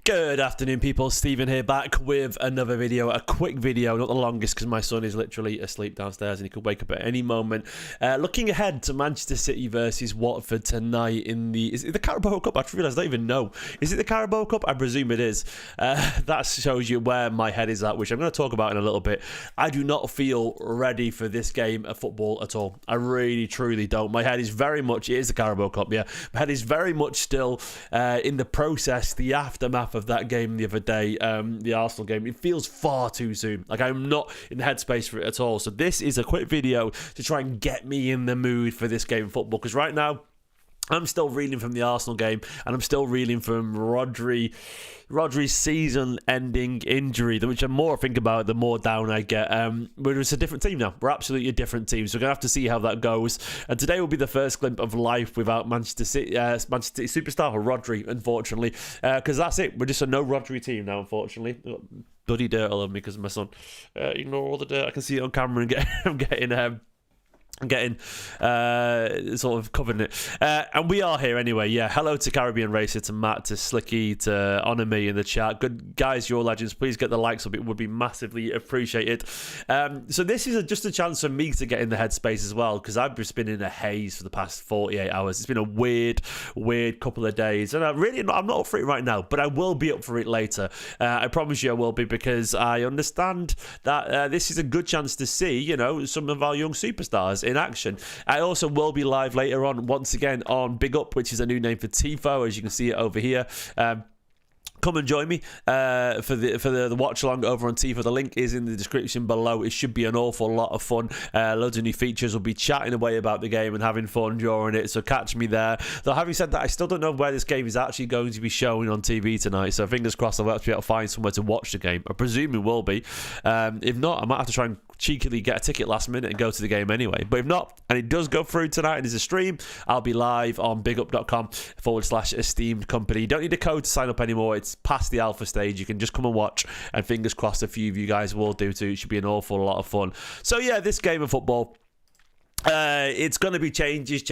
Good afternoon, people. Stephen here, back with another video, a quick video, not the longest because my son is literally asleep downstairs and he could wake up at any moment. Looking ahead to Manchester City versus Watford tonight in is it the Carabao Cup? I realised I don't even know. Is it the Carabao Cup? I presume it is. That shows you where my head is at, which I'm going to talk about in a little bit. I do not feel ready for this game of football at all. I really, truly don't. My head is very much, it is the Carabao Cup, yeah. My head is very much still in the process, the aftermath of that game the other day, the Arsenal game. It feels far too soon. Like, I'm not in the headspace for it at all. So this is a quick video to try and get me in the mood for this game of football, because right now I'm still reeling from the Arsenal game, and I'm still reeling from Rodri's season-ending injury, which the more I think about it, the more down I get. But it's a different team now. We're absolutely a different team, so we're going to have to see how that goes. And today will be the first glimpse of life without Manchester City superstar Rodri, unfortunately, because that's it. We're just a no Rodri team now, unfortunately. Bloody dirt all over me because of my son. Ignore all the dirt. I can see it on camera and I'm getting sort of covered in it. And we are here anyway. Yeah, hello to Caribbean Racer, to Matt, to Slicky, to Honour Me in the chat. Good guys, you're legends. Please get the likes up. It would be massively appreciated. So this is just a chance for me to get in the headspace as well, because I've just been in a haze for the past 48 hours. It's been a weird couple of days, and I'm not up for it right now, but I will be up for it later. I promise you I will be, because I understand that this is a good chance to see, some of our young superstars in action. I also will be live later on, once again, on Big Up, which is a new name for Tifo, as you can see it over here. Come and join me for the watch along over on Tifo. The link is in the description below. It should be an awful lot of fun. Loads of new features. We'll be chatting away about the game and having fun during it, so catch me there. Though, having said that, I still don't know where this game is actually going to be showing on TV tonight, so fingers crossed I'll actually be able to find somewhere to watch the game. I presume it will be. If not, I might have to try and cheekily get a ticket last minute and go to the game anyway. But if not, and it does go through tonight and there's a stream, I'll be live on bigup.com/esteemed company. You don't need a code to sign up anymore. It's past the alpha stage. You can just come and watch, and fingers crossed a few of you guys will do too. It should be an awful lot of fun. So yeah, this game of football, it's going to be changes.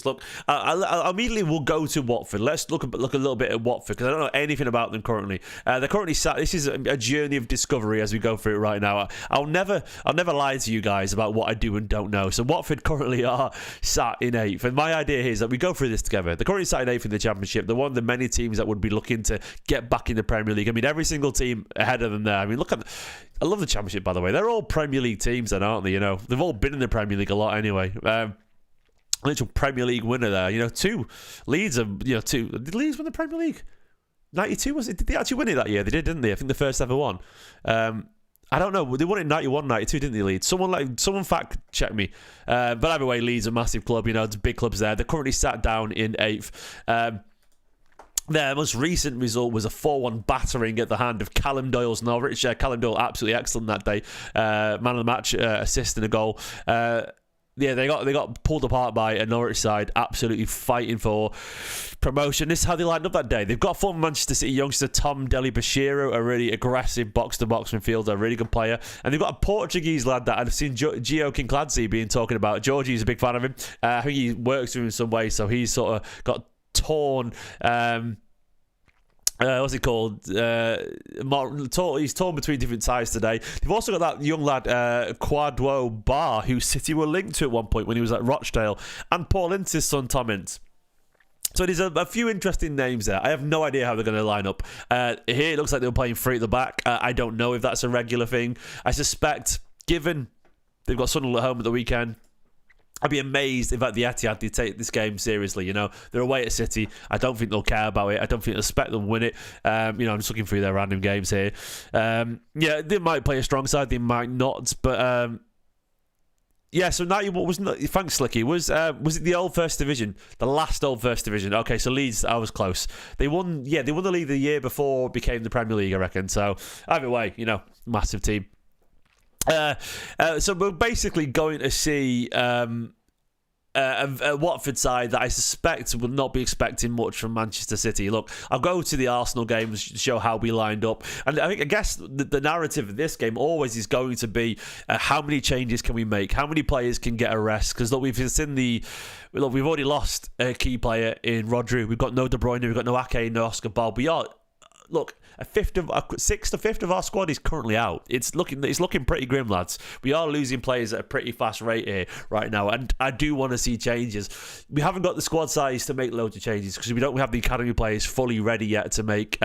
Look, I immediately will go to Watford. Let's look a little bit at Watford, because I don't know anything about them currently. They're currently sat. This is a journey of discovery as we go through it right now. I'll never lie to you guys about what I do and don't know. So Watford currently are sat in 8th, and my idea here is that we go through this together. They're currently sat in 8th in the Championship. They're one of the many teams that would be looking to get back in the Premier League. I mean, every single team ahead of them there. I mean, I love the Championship, by the way. They're all Premier League teams then, aren't they? They've all been in the Premier League a lot anyway. Literal Premier League winner there. 2 Leeds are, 2. Did Leeds win the Premier League? 92, was it? Did they actually win it that year? They did, didn't they? I think the first ever one. I don't know. They won it in 91, 92, didn't they, Leeds? Someone fact check me. But either way, Leeds are a massive club. It's big clubs there. They're currently sat down in 8th. Their most recent result was a 4-1 battering at the hand of Callum Doyle's Norwich. Callum Doyle absolutely excellent that day. Man of the match, assist and a goal. Yeah, they got pulled apart by a Norwich side, absolutely fighting for promotion. This is how they lined up that day. They've got former Manchester City youngster Tom Deli-Bashiro, a really aggressive box-to-box midfielder, a really good player. And they've got a Portuguese lad that I've seen Gio Kinkladze being talking about. Georgie's a big fan of him. I think he works with him in some way, so he's sort of got torn... what's it called? He's torn between different sides today. They've also got that young lad, Quadwo Bar, who City were linked to at one point when he was at Rochdale, and Paul Ince's son, Tom Ince. So there's a few interesting names there. I have no idea how they're going to line up. Here it looks like they were playing 3 at the back. I don't know if that's a regular thing. I suspect, given they've got Sunderland at home at the weekend, I'd be amazed if at the Etihad they take this game seriously. They're away at City. I don't think they'll care about it. I don't think they'll expect them to win it. I'm just looking through their random games here. Yeah, they might play a strong side. They might not. But yeah. So now, what was thanks, Slicky. Was it the old First Division, the last old First Division? Okay, so Leeds, I was close. They won. Yeah, they won the league the year before it became the Premier League, I reckon. So either way, massive team. So we're basically going to see a Watford side that I suspect will not be expecting much from Manchester City. Look, I'll go to the Arsenal game to show how we lined up. And I guess the narrative of this game always is going to be how many changes can we make? How many players can get a rest? Because look, we've already lost a key player in Rodri. We've got no De Bruyne, we've got no Ake, no Oscar Bob. Look, sixth to fifth of our squad is currently out. It's looking pretty grim, lads. We are losing players at a pretty fast rate here right now, and I do want to see changes. We haven't got the squad size to make loads of changes because we don't have the academy players fully ready yet to make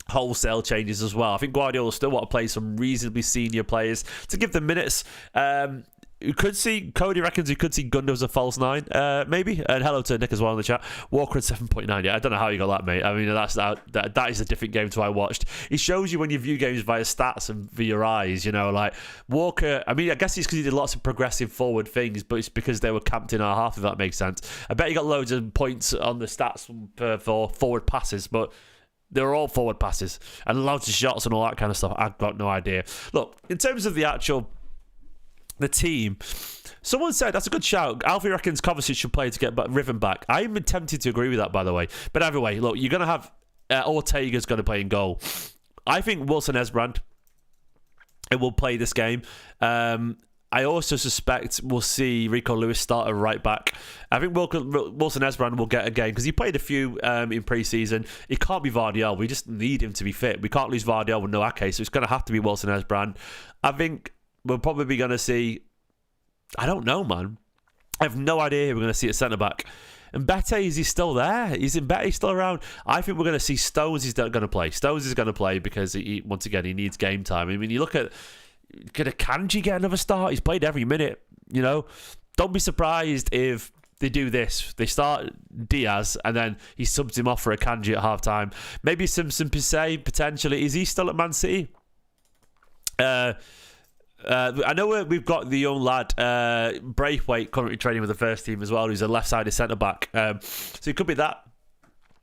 wholesale changes as well. I think Guardiola still want to play some reasonably senior players to give them minutes. Cody reckons we could see Gundo as a false 9, maybe. And hello to Nick as well in the chat. Walker at 7.9. Yeah, I don't know how you got that, mate. I mean, that is a different game to I watched. It shows you when you view games via stats and via your eyes, like Walker. I mean, I guess it's because he did lots of progressive forward things, but it's because they were camped in our half, if that makes sense. I bet he got loads of points on the stats for forward passes, but they were all forward passes and loads of shots and all that kind of stuff. I've got no idea. Look, in terms of the team, someone said, that's a good shout, Alfie reckons Kovacic should play to get Riven back. I'm tempted to agree with that, by the way. But either way, look, you're going to have Ortega's going to play in goal. I think Wilson Esbrand will play this game. I also suspect we'll see Rico Lewis start at right back. I think Wilson Esbrand will get a game because he played a few in pre-season. It can't be Vardiel. We just need him to be fit. We can't lose Vardiel with no Ake, so it's going to have to be Wilson Esbrand. I think we're probably going to see... I don't know, man. I have no idea who we're going to see at centre-back. And Bete, is he still there? He's still around? I think we're going to see Stones is going to play. Stones is going to play because, once again, he needs game time. I mean, you look at... Could a Kanji get another start? He's played every minute, Don't be surprised if they do this. They start Diaz and then he subs him off for a Kanji at half-time. Maybe Simpson Pissay, potentially. Is he still at Man City? I know we've got the young lad, Braithwaite, currently training with the first team as well, who's a left-sided centre-back. So it could be that.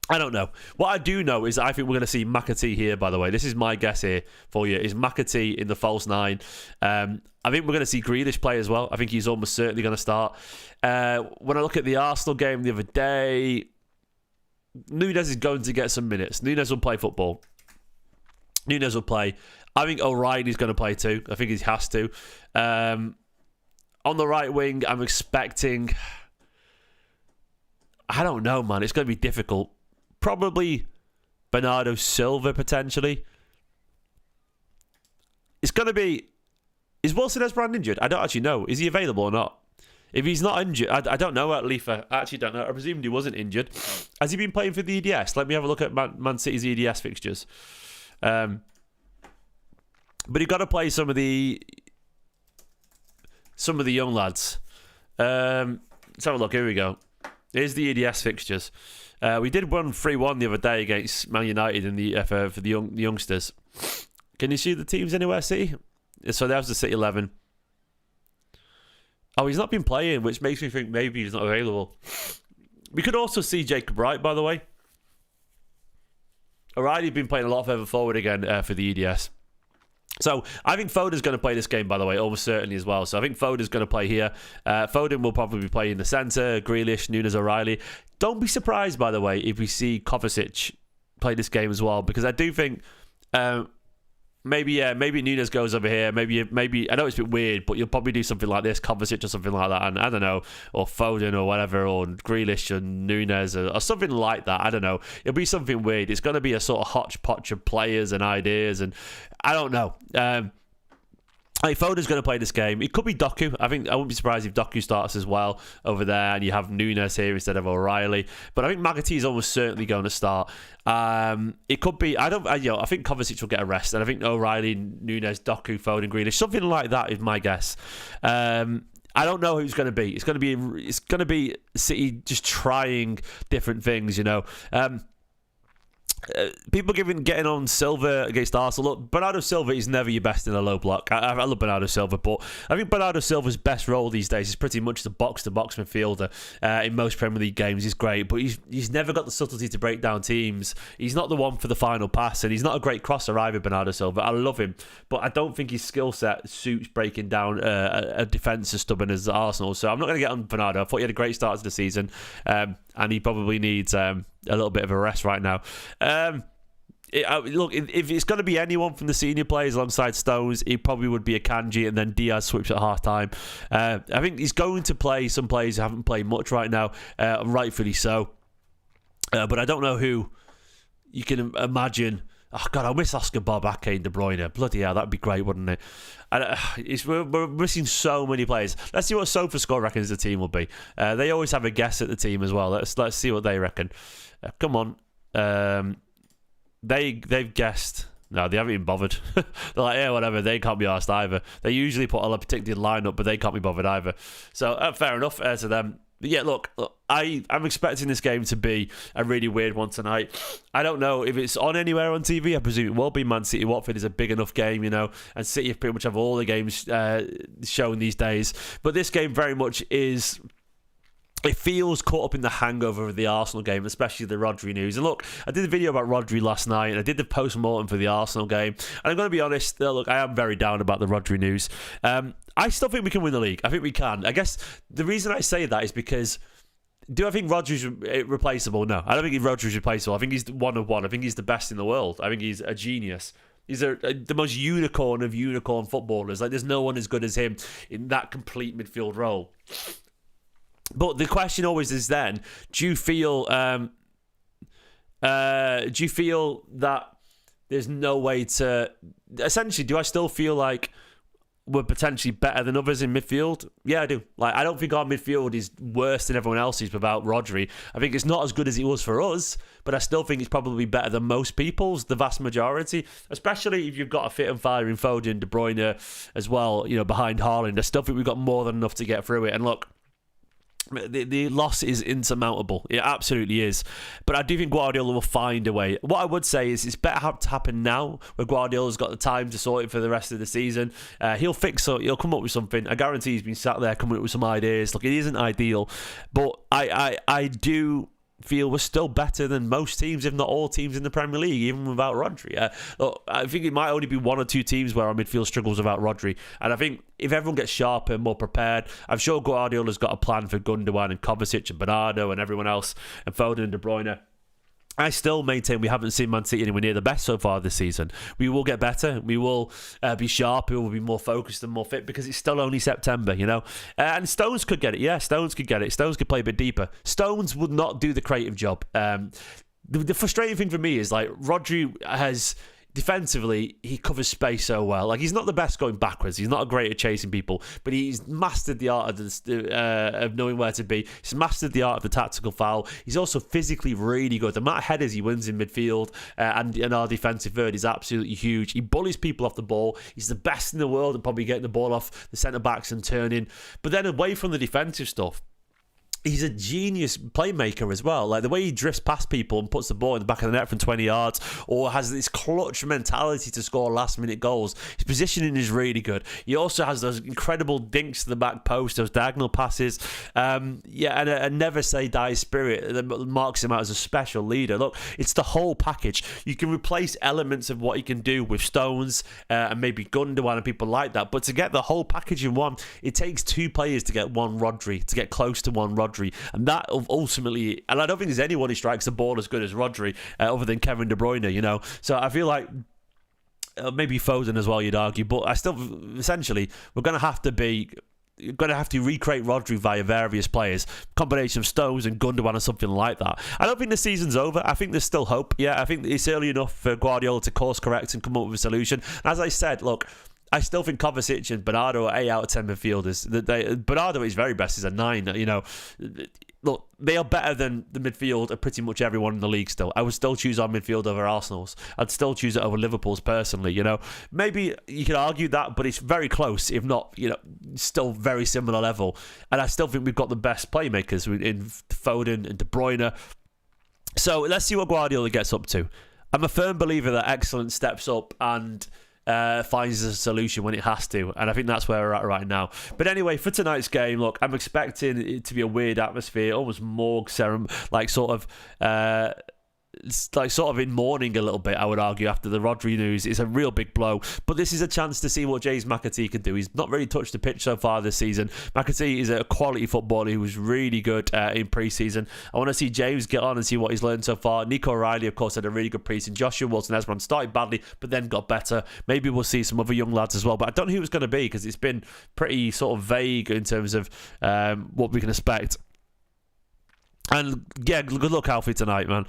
I don't know. What I do know is I think we're going to see MCATEE here, by the way. This is my guess here for you, is MCATEE in the false 9. I think we're going to see Grealish play as well. I think he's almost certainly going to start. When I look at the Arsenal game the other day, Nunes is going to get some minutes. Nunes will play football. Nunes will play. I think O'Reilly's going to play too. I think he has to. On the right wing, I'm expecting... I don't know, man. It's going to be difficult. Probably Bernardo Silva, potentially. It's going to be... Is Wilson Esbrand injured? I don't actually know. Is he available or not? If he's not injured... I don't know, Leafa. I actually don't know. I presumed he wasn't injured. Has he been playing for the EDS? Let me have a look at Man City's EDS fixtures. But he got to play some of the young lads. Let's have a look. Here we go. Here's the EDS fixtures. We did run 3-1 the other day against Man United in the for the youngsters. Can you see the teams anywhere, City? So there's the City 11. Oh, he's not been playing, which makes me think maybe he's not available. We could also see Jacob Wright, by the way. O'Reilly's been playing a lot further forward again for the EDS. So I think Foden's going to play this game, by the way, almost certainly as well. So I think Foden's going to play here. Foden will probably play in the centre. Grealish, Nunes, O'Reilly. Don't be surprised, by the way, if we see Kovacic play this game as well, because I do think maybe Nunes goes over here. Maybe I know it's a bit weird, but you'll probably do something like this, Kovacic or something like that, and I don't know, or Foden or whatever, or Grealish and Nunes or something like that. I don't know. It'll be something weird. It's going to be a sort of hodgepodge of players and ideas, and I don't know. Foden's going to play this game. It could be Doku. I wouldn't be surprised if Doku starts as well over there, and you have Nunes here instead of O'Reilly. But I think McAtee is almost certainly going to start. It could be. I think Kovacic will get a rest, and I think O'Reilly, Nunes, Doku, Foden, Grealish, something like that is my guess. I don't know who it's going to be. It's going to be City just trying different things. People getting on Silva against Arsenal. Look, Bernardo Silva is never your best in a low block. I love Bernardo Silva, but I think Bernardo Silva's best role these days is pretty much the box-to-box midfielder. In most Premier League games, he's great, but he's never got the subtlety to break down teams. He's not the one for the final pass, and he's not a great crosser either, Bernardo Silva. I love him, but I don't think his skill set suits breaking down a defence as stubborn as Arsenal. So I'm not going to get on Bernardo. I thought he had a great start to the season, and he probably needs a little bit of a rest right now. Look, if it's going to be anyone from the senior players alongside Stones, it probably would be a Kanji, and then Diaz switch at half time. I think he's going to play some players who haven't played much right now, rightfully so. But I don't know who you can imagine. Oh God, I miss Oscar Bob, Ake, and De Bruyne. Bloody hell, that'd be great, wouldn't it? And we're missing so many players. Let's see what SofaScore reckons the team will be. They always have a guess at the team as well. Let's see what they reckon. Come on. They've guessed. No, they haven't even bothered. They're like, yeah, whatever. They can't be arsed either. They usually put a particular lineup, but they can't be bothered either. So fair enough to them. But yeah, look, I'm expecting this game to be a really weird one tonight. I don't know if it's on anywhere on TV. I presume it will be. Man City Watford is a big enough game, you know, and City pretty much have all the games shown these days. But this game very much is... It feels caught up in the hangover of the Arsenal game, especially the Rodri news. And look, I did a video about Rodri last night, and I did the post-mortem for the Arsenal game. And I'm going to be honest, look, I am very down about the Rodri news. I still think we can win the league. I think we can. I guess the reason I say that is because... Do I think Rodri's replaceable? No, I don't think Rodri's replaceable. I think he's one of one. I think he's the best in the world. I think he's a genius. He's the most unicorn of unicorn footballers. Like, there's no one as good as him in that complete midfield role. But the question always is then, do you feel that there's no way to... Essentially, do I still feel like we're potentially better than others in midfield? Yeah, I do. Like, I don't think our midfield is worse than everyone else's without Rodri. I think it's not as good as it was for us, but I still think it's probably better than most people's, the vast majority, especially if you've got a fit and firing Foden, De Bruyne as well, you know, behind Haaland. I still think we've got more than enough to get through it. And look, the loss is insurmountable. It absolutely is. But I do think Guardiola will find a way. What I would say is it's better to happen now, where Guardiola's got the time to sort it for the rest of the season. He'll fix it. He'll come up with something. I guarantee he's been sat there coming up with some ideas. Look, it isn't ideal, but I do feel we're still better than most teams, if not all teams in the Premier League, even without Rodri. Look, I think it might only be one or two teams where our midfield struggles without Rodri. And I think if everyone gets sharper, more prepared, I'm sure Guardiola's got a plan for Gundogan and Kovacic and Bernardo and everyone else, and Foden and De Bruyne. I still maintain we haven't seen Man City anywhere near the best so far this season. We will get better. We will be sharper. We will be more focused and more fit, because it's still only September, you know. And Stones could get it. Yeah, Stones could get it. Stones could play a bit deeper. Stones would not do the creative job. The frustrating thing for me is, like, Rodri has... Defensively, he covers space so well. Like, he's not the best going backwards. He's not great at chasing people, but he's mastered the art of knowing where to be. He's mastered the art of the tactical foul. He's also physically really good. The amount of headers he wins in midfield and our defensive third is absolutely huge. He bullies people off the ball. He's the best in the world at probably getting the ball off the centre-backs and turning. But then away from the defensive stuff, he's a genius playmaker as well. Like, the way he drifts past people and puts the ball in the back of the net from 20 yards, or has this clutch mentality to score last-minute goals. His positioning is really good. He also has those incredible dinks to the back post, those diagonal passes. And a never-say-die spirit that marks him out as a special leader. Look, it's the whole package. You can replace elements of what he can do with Stones and maybe Gundogan and people like that, but to get the whole package in one, it takes two players to get one Rodri, to get close to one Rodri. And that ultimately, and I don't think there's anyone who strikes the ball as good as Rodri, other than Kevin De Bruyne, you know. So I feel like maybe Foden as well, you'd argue, but I still, essentially, we're going to have to recreate Rodri via various players, combination of Stones and Gundogan or something like that. I don't think the season's over. I think there's still hope. Yeah, I think it's early enough for Guardiola to course correct and come up with a solution. And as I said, look, I still think Kovacic and Bernardo are 8 out of 10 midfielders. Bernardo is very best, is a 9. You know, look, they are better than the midfield of pretty much everyone in the league still. I would still choose our midfield over Arsenal's. I'd still choose it over Liverpool's personally, you know. Maybe you could argue that, but it's very close, if not, you know, still very similar level. And I still think we've got the best playmakers in Foden and De Bruyne. So let's see what Guardiola gets up to. I'm a firm believer that excellence steps up and finds a solution when it has to, and I think that's where we're at right now. But anyway, for tonight's game, look, I'm expecting it to be a weird atmosphere, almost morgue serum, like sort of in mourning a little bit, I would argue, after the Rodri news. It's a real big blow, but this is a chance to see what James MCATEE can do. He's not really touched the pitch so far this season. MCATEE is a quality footballer who was really good in pre-season. I want to see James get on and see what he's learned so far. Nico O'Reilly, of course, had a really good pre-season. Joshua Wilson-Esbrand started badly, but then got better. Maybe we'll see some other young lads as well, but I don't know who it's going to be, because it's been pretty sort of vague in terms of what we can expect. And yeah, good luck, Alfie, tonight, man.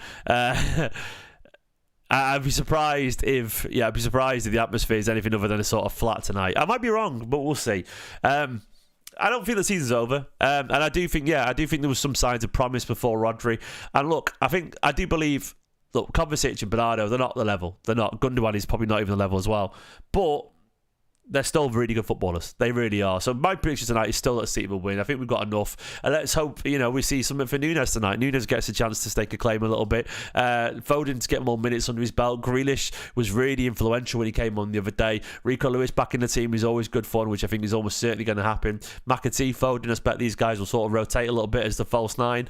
I'd be surprised if the atmosphere is anything other than a sort of flat tonight. I might be wrong, but we'll see. I don't think the season's over, and I do think there was some signs of promise before Rodri. And look, I do believe. Look, Kovacic and Bernardo, they're not the level. They're not. Gundogan is probably not even the level as well, but they're still really good footballers. They really are. So my prediction tonight is still that City will win. I think we've got enough. And let's hope, we see something for Núñez tonight. Núñez gets a chance to stake a claim a little bit. Foden to get more minutes under his belt. Grealish was really influential when he came on the other day. Rico Lewis back in the team is always good fun, which I think is almost certainly going to happen. McAtee, Foden, I expect these guys will sort of rotate a little bit as the false nine.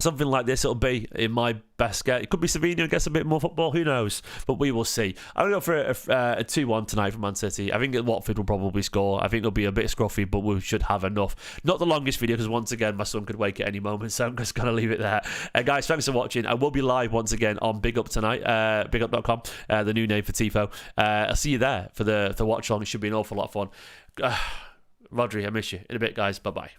Something like this it'll be, in my best guess. It could be Savinho gets a bit more football, who knows, but we will see. I'm going to go for a 2-1 tonight for Man City. I think Watford will probably score. I think it'll be a bit scruffy, but we should have enough. Not the longest video, because once again my son could wake at any moment, so I'm just going to leave it there. Guys, thanks for watching. I will be live once again on Big Up tonight, bigup.com, the new name for Tifo. I'll see you there for the watch along. It should be an awful lot of fun. Rodri, I miss you. In a bit, guys. Bye-bye.